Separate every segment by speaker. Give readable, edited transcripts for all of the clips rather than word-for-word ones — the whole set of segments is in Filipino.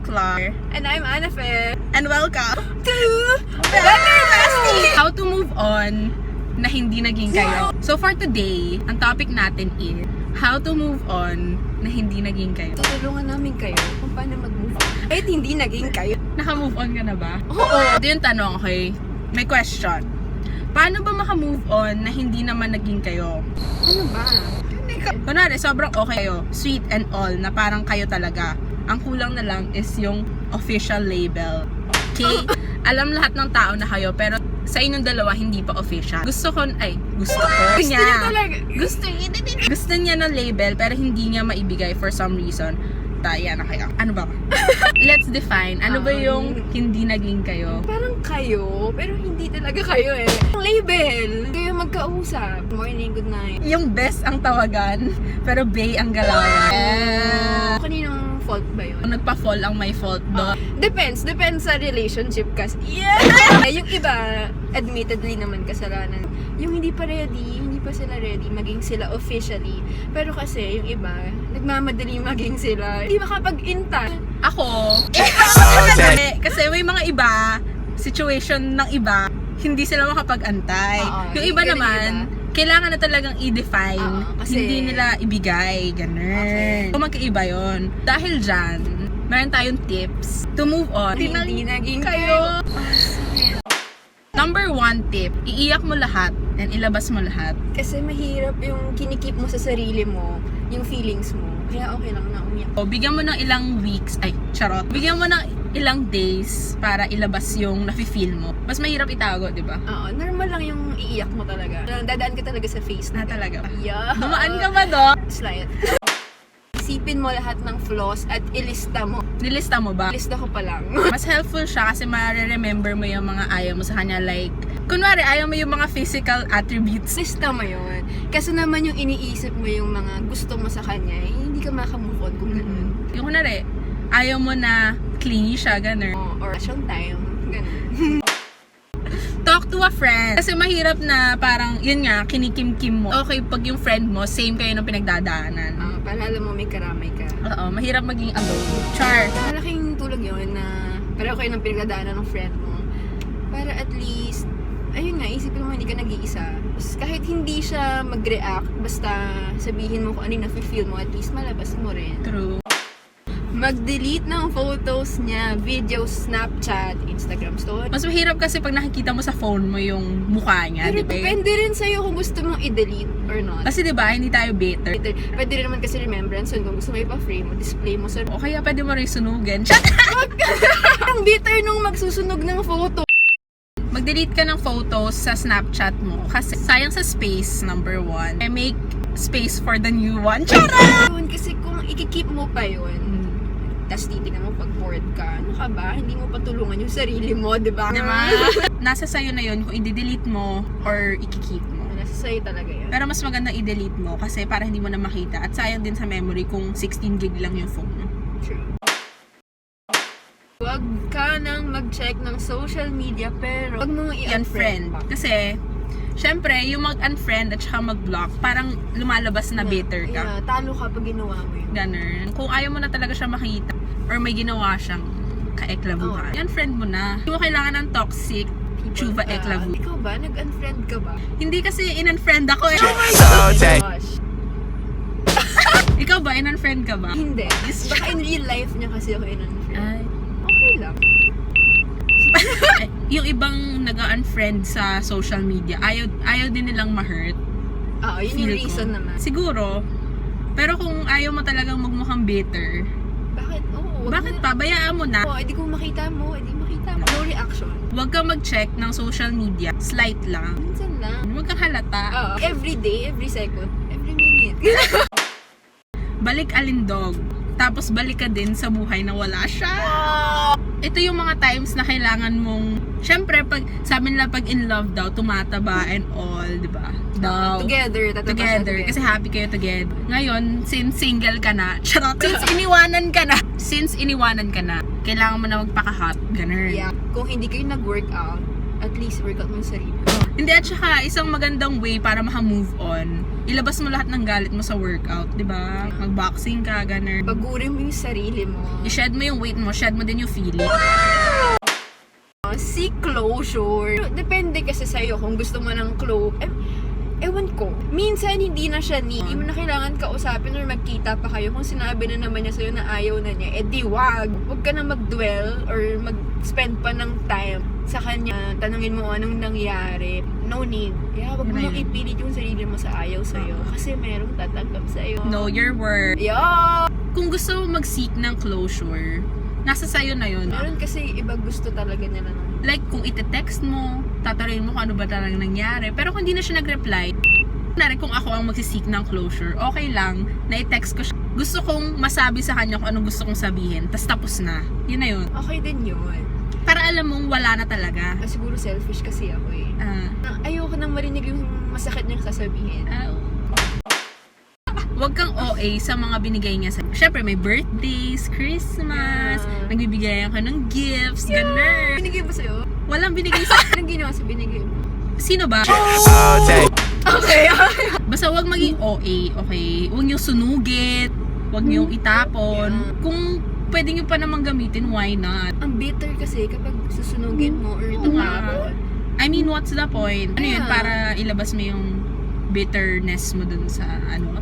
Speaker 1: Clar.
Speaker 2: And I'm Anafe.
Speaker 1: And welcome
Speaker 2: To Better Bestie!
Speaker 1: How to move on na hindi naging kayo. So for today, ang topic natin is how to move on na hindi naging kayo.
Speaker 2: Tutulungan namin kayo kung paano mag-move on. Kahit hindi naging kayo.
Speaker 1: Naka-move on ka na ba?
Speaker 2: Oo.
Speaker 1: Ito yung tanong, okay? May question. Paano ba maka-move on na hindi naman naging kayo?
Speaker 2: Ano ba?
Speaker 1: Kunwari, sobrang okay kayo, sweet and all, na parang kayo talaga. Ang kulang na lang is yung official label. Okay? Alam lahat ng tao na kayo, pero sa inyong dalawa, hindi pa official. Gusto
Speaker 2: Gusto niya talaga.
Speaker 1: Gusto niya ng label, pero hindi niya maibigay for some reason. Yan na kayo. Ano ba? Let's define. Ano ba yung hindi naging kayo?
Speaker 2: Parang kayo, pero hindi talaga kayo eh. Ang label. Kayo magkausap. Morning, good night.
Speaker 1: Yung best ang tawagan, pero bay ang galawan.
Speaker 2: Kaninong fault ba yun?
Speaker 1: Nagpa-fall ang may fault do.
Speaker 2: Depends sa relationship kasi. Yeah! Yung iba, admittedly naman kasalanan. Yung hindi pa sila ready maging sila officially. Pero kasi yung iba, nagmamadali maging sila. Hindi makapag-inta.
Speaker 1: Ako, kasi may mga iba, situation ng iba, hindi sila makapag-antay. Yung iba naman, kailangan na talagang i-define.
Speaker 2: Kasi
Speaker 1: hindi nila ibigay. Ganun. So, magkaiba yun. Dahil dyan, meron tayong tips to move on.
Speaker 2: hindi naging kayo.
Speaker 1: Number 1 tip, iiyak mo lahat and ilabas mo lahat.
Speaker 2: Kasi mahirap yung kinikip mo sa sarili mo, yung feelings mo. Kaya okay lang na umiyak.
Speaker 1: O, bigyan mo ng ilang weeks, charot. Bigyan mo ng ilang days para ilabas yung nafe-feel mo. Mas mahirap itago, di ba?
Speaker 2: Oo, normal lang yung iiyak mo talaga. Dadaan ka talaga sa face na.
Speaker 1: Talaga.
Speaker 2: Yeah.
Speaker 1: Dumaan ka ba do?
Speaker 2: Slide. Isipin mo lahat ng flaws at ilista mo.
Speaker 1: Nilista mo ba?
Speaker 2: Ilista ko pa lang.
Speaker 1: Mas helpful siya kasi ma-remember mo yung mga ayaw mo sa kanya. Like, kunwari, ayaw mo yung mga physical attributes.
Speaker 2: Lista mo yun. Kasi naman yung iniisip mo yung mga gusto mo sa kanya, hindi ka maka-move on kung gano'n.
Speaker 1: Yung kunwari, ayaw mo na clingy siya, gano'n.
Speaker 2: Or action time, gano'n.
Speaker 1: Talk to a friend. Kasi mahirap na parang, yun nga, kinikim-kim mo. Okay, pag yung friend mo, same kayo ng pinagdadaanan.
Speaker 2: Para alam mo may karamay ka.
Speaker 1: Oo, mahirap maging alone. Char.
Speaker 2: Malaking tulog yun na pareho kayo ng pinagdadaanan ng friend mo. Para at least, ayun nga, isipin mo hindi ka nag-iisa. Kahit hindi siya mag-react, basta sabihin mo kung ano yung nafe-feel mo, at least malabas mo rin.
Speaker 1: True.
Speaker 2: Mag-delete ng photos niya, videos, Snapchat, Instagram story.
Speaker 1: Mas mahirap kasi pag nakikita mo sa phone mo yung mukha niya,
Speaker 2: Pero
Speaker 1: di ba?
Speaker 2: depende rin sa'yo kung gusto mong i-delete or not.
Speaker 1: Kasi di ba, hindi tayo better.
Speaker 2: Pwede rin naman kasi remembrance yun. Kung gusto mo ipa-frame mo, display mo sa...
Speaker 1: O kaya pwede mo rin sunugin.
Speaker 2: Ang bitter nung magsusunog ng photo.
Speaker 1: Mag-delete ka ng photos sa Snapchat mo. Kasi sayang sa space, number 1. I make space for the new one. Charot!
Speaker 2: Kasi kung ikikip mo pa yun, tapos titignan mo pag bored ka, ano ka ba? Hindi mo patulungan yung sarili mo, di ba?
Speaker 1: Diba? Nasa sayo na yun kung i-delete mo or i-keep mo.
Speaker 2: Nasa sa'yo talaga yun.
Speaker 1: Pero mas maganda i-delete mo kasi para hindi mo na makita. At sayang din sa memory kung 16 gig lang yung phone mo.
Speaker 2: True. Huwag ka nang mag-check ng social media pero huwag mong i-unfriend.
Speaker 1: Kasi, syempre, yung mag-unfriend at saka mag-block, parang lumalabas na bitter ka.
Speaker 2: Yeah, talo ka pag ginawa mo yun.
Speaker 1: Ganun. Kung ayaw mo na talaga siya makita or may ginawa siyang kaeklabuhan, i-unfriend mo na. Hindi mo kailangan ng toxic chuva eklabu.
Speaker 2: Ikaw ba? Nag-unfriend ka ba?
Speaker 1: Hindi kasi in-unfriend ako eh.
Speaker 2: Oh my gosh.
Speaker 1: Ikaw ba? In-unfriend ka ba?
Speaker 2: Hindi. Baka in real life niya kasi ako in-unfriend.
Speaker 1: Ay.
Speaker 2: Okay lang.
Speaker 1: Yung ibang nag-unfriend sa social media, ayaw din nilang ma-hurt.
Speaker 2: Oo, yun yung reason naman.
Speaker 1: Siguro. Pero kung ayaw mo talagang magmukhang bitter,
Speaker 2: Bakit? Oo.
Speaker 1: bakit pa? Bayaan mo na.
Speaker 2: Oo, edi kung makita mo, No reaction.
Speaker 1: Huwag kang mag-check ng social media. Slight lang.
Speaker 2: Minsan lang.
Speaker 1: Huwag kang halata.
Speaker 2: Oo. Every day, every second, every minute.
Speaker 1: Balik alindog. Tapos balik ka din sa buhay na wala siya. Ito yung mga times na kailangan mong, syempre, sabi nila pag in love daw, tumataba and all, di ba? Daw.
Speaker 2: Together.
Speaker 1: Together. Kasi happy kayo together. Ngayon, since single ka na, charot, since iniwanan ka na, kailangan mo na magpaka-hot. Ganun.
Speaker 2: Yeah. Kung hindi kayo nag-workout, at least workout mo yung sarili.
Speaker 1: Hindi, at saka isang magandang way para maka-move on, ilabas mo lahat ng galit mo sa workout, di ba? Mag-boxing ka, ganun.
Speaker 2: Pagurin mo yung sarili mo.
Speaker 1: I-shed mo yung weight mo, shed mo din yung feeling.
Speaker 2: Si closure. Depende kasi sa'yo kung gusto mo ng ewan ko. Minsan hindi na siya need. Hindi mo na kailangan kausapin or magkita pa kayo. Kung sinabi na naman niya sa'yo na ayaw na niya, di wag. Huwag ka na mag-dwell or mag-spend pa ng time sa kanya. Tanungin mo anong nangyari. No need. Yeah, wag mo ipilit yung sarili mo sa ayaw sa'yo. Kasi merong tatanggap sa'yo.
Speaker 1: Know your worth.
Speaker 2: Yeah!
Speaker 1: Kung gusto mo mag-seek ng closure, nasa sayo na yun.
Speaker 2: Meron kasi iba gusto talaga nila ng
Speaker 1: Like, kung ite-text mo, tatanungin mo kung ano ba talagang nangyari. Pero kung hindi na siya nag-reply, kung ako ang magsisik ng closure, okay lang, na i-text ko siya. Gusto kong masabi sa kanya kung anong gusto kong sabihin, tas tapos na. Yun na yun.
Speaker 2: okay din yun.
Speaker 1: Para alam mong wala na talaga.
Speaker 2: Siguro selfish kasi ako eh. Ayoko nang marinig yung masakit niyang sasabihin.
Speaker 1: Huwag kang OA sa mga binigay niya sa'yo. Siyempre, may birthdays, Christmas, nagbibigay ako ng gifts, ganun.
Speaker 2: Binigay ba sa'yo?
Speaker 1: Walang binigay sa...
Speaker 2: Anong ginawa sa binigay mo?
Speaker 1: Sino ba?
Speaker 2: Okay.
Speaker 1: Basta huwag maging OA, okay? Huwag niyong sunugit, huwag niyong itapon. Kung pwede niyo pa namang gamitin, why not?
Speaker 2: Ang bitter kasi kapag susunugin mo or itatapon.
Speaker 1: I mean, what's the point? Ano yun,
Speaker 2: Yeah.
Speaker 1: para ilabas mo yung bitterness mo dun sa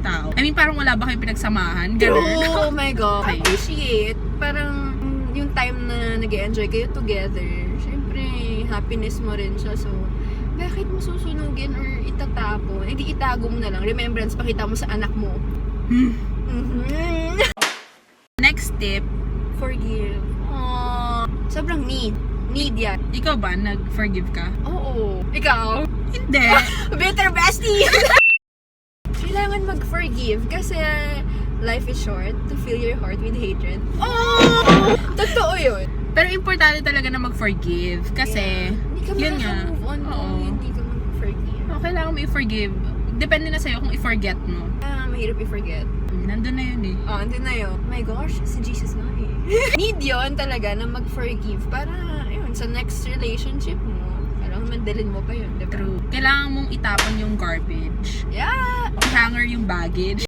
Speaker 1: tao. I mean, parang wala ba kayong pinagsamahan? Ganun.
Speaker 2: Oh my God.
Speaker 1: Okay.
Speaker 2: Appreciate. Parang yung time na nag-enjoy kayo together, syempre, happiness mo rin siya. So, bakit mo susunugin or itatapon? Eh, di itago mo na lang. Remembrance, pakita mo sa anak mo.
Speaker 1: Next tip,
Speaker 2: Forgive. Sobrang need. Need yan.
Speaker 1: ikaw ba, nag-forgive ka?
Speaker 2: Oo. Ikaw?
Speaker 1: Hindi.
Speaker 2: Bitter bestie! Kailangan mag-forgive kasi life is short to fill your heart with hatred. Oh! Totoo yun.
Speaker 1: Pero importante talaga na mag-forgive. Kasi,
Speaker 2: Hindi ka
Speaker 1: yun nga.
Speaker 2: makaka-move on kung
Speaker 1: Oo.
Speaker 2: hindi ka mag-forgive.
Speaker 1: Kailangan mo i-forgive. Depende na sa'yo kung i-forget mo.
Speaker 2: Mahirap i-forget.
Speaker 1: Nandun na yun eh.
Speaker 2: Andun na yun. Oh my gosh, si Jesus na eh. Need yun talaga na mag-forgive para, ayun, sa next relationship mo, alam mandalin mo pa yun, diba?
Speaker 1: True. Kailangan mong itapon yung garbage.
Speaker 2: Yeah!
Speaker 1: I-hanger yung baggage.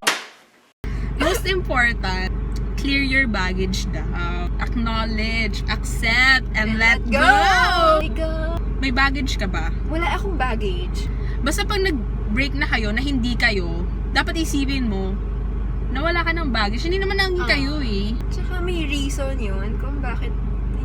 Speaker 1: Most important, clear your baggage down. Acknowledge, accept, and let go!
Speaker 2: Let go!
Speaker 1: May baggage ka ba?
Speaker 2: Wala akong baggage.
Speaker 1: Basta pag nag-break na kayo, na hindi kayo, dapat isipin mo, na wala ka ng baggage. Hindi naman naging kayo eh.
Speaker 2: Tsaka may reason yun kung bakit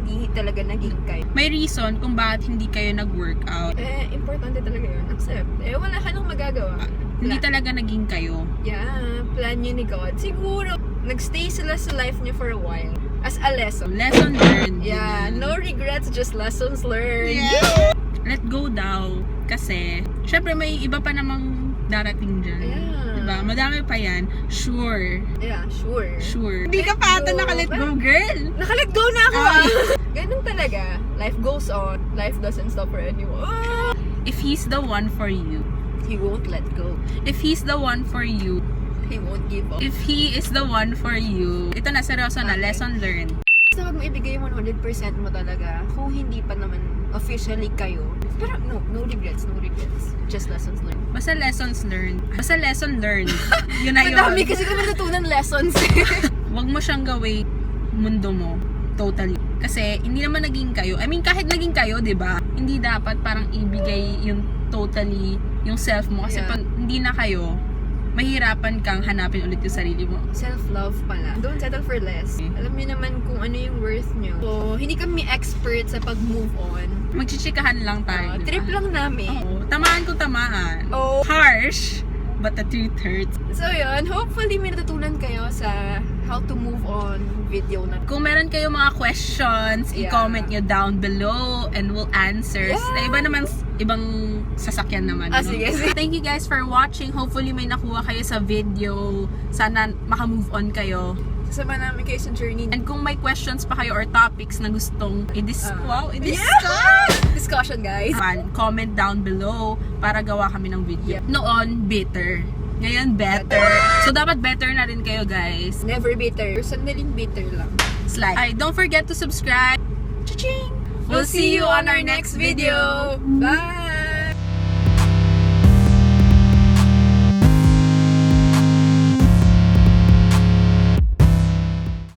Speaker 2: hindi talaga naging kayo.
Speaker 1: May reason kung bakit hindi kayo nag-workout.
Speaker 2: Importante talaga yun. Accept. Wala ka nang magagawa.
Speaker 1: Hindi talaga naging kayo.
Speaker 2: Yeah, plan yun ni God. Siguro, nagstay sila sa life niyo for a while. As a lesson.
Speaker 1: Lesson learned.
Speaker 2: Yeah,
Speaker 1: Yun.
Speaker 2: no regrets, just lessons learned.
Speaker 1: Yeah. Let go daw. Kasi, syempre may iba pa namang darating dyan.
Speaker 2: Yeah.
Speaker 1: Diba? Madami pa yan. Sure.
Speaker 2: Yeah, sure.
Speaker 1: Sure. Hindi ka pa ata
Speaker 2: go.
Speaker 1: nakalet go, girl.
Speaker 2: Nakalet go na ako! Ganun talaga. Life goes on. Life doesn't stop for anyone.
Speaker 1: If he's the one for you.
Speaker 2: He won't let go.
Speaker 1: If he's the one for you.
Speaker 2: He won't give up.
Speaker 1: If he is the one for you. Ito na, seryoso na.
Speaker 2: Okay.
Speaker 1: Lesson learned.
Speaker 2: So, wag mo ibigay yung 100% mo talaga kung hindi pa naman officially kayo. Pero no regrets, no regrets. Just lessons learned.
Speaker 1: Basta lessons learned. Basta lesson learned. Yun na yun.
Speaker 2: Madami kasi kami natutunan lessons.
Speaker 1: Huwag mo siyang gawin mundo mo. Totally. Kasi hindi naman naging kayo. I mean, kahit naging kayo, di ba? Hindi dapat parang ibigay yung totally yung self mo. Kasi
Speaker 2: Yeah.
Speaker 1: pag hindi na kayo, mahirapan kang hanapin ulit yung sarili mo.
Speaker 2: Self-love pala. Don't settle for less. Alam niyo naman kung ano yung worth niyo. So, hindi kami expert sa pag-move on.
Speaker 1: Magchichikahan lang tayo. di ba?
Speaker 2: Trip lang namin.
Speaker 1: Oo. Tamaan ko tamaan.
Speaker 2: Oh.
Speaker 1: Harsh, but the truth hurts.
Speaker 2: So yun, hopefully may natutunan kayo sa how to move on video na.
Speaker 1: Kung meron kayo mga questions,
Speaker 2: Yeah.
Speaker 1: i-comment nyo down below and we'll answer.
Speaker 2: Yeah.
Speaker 1: Na iba naman, ibang sasakyan naman. no?
Speaker 2: Sige, sige.
Speaker 1: Thank you guys for watching. Hopefully may nakuha kayo sa video. Sana maka-move on kayo.
Speaker 2: Sasama namin kayo sa journey.
Speaker 1: And kung may questions pa kayo or topics na gustong i-discuss,
Speaker 2: Discussion, guys.
Speaker 1: comment down below para gawa kami ng video.
Speaker 2: Yeah.
Speaker 1: Noon, bitter. Ngayon, better. So, dapat better na rin kayo, guys.
Speaker 2: Never bitter. Sandaling bitter lang.
Speaker 1: Slide. Ay, don't forget to subscribe. Cha-ching!
Speaker 2: We'll see you on our next video. Bye!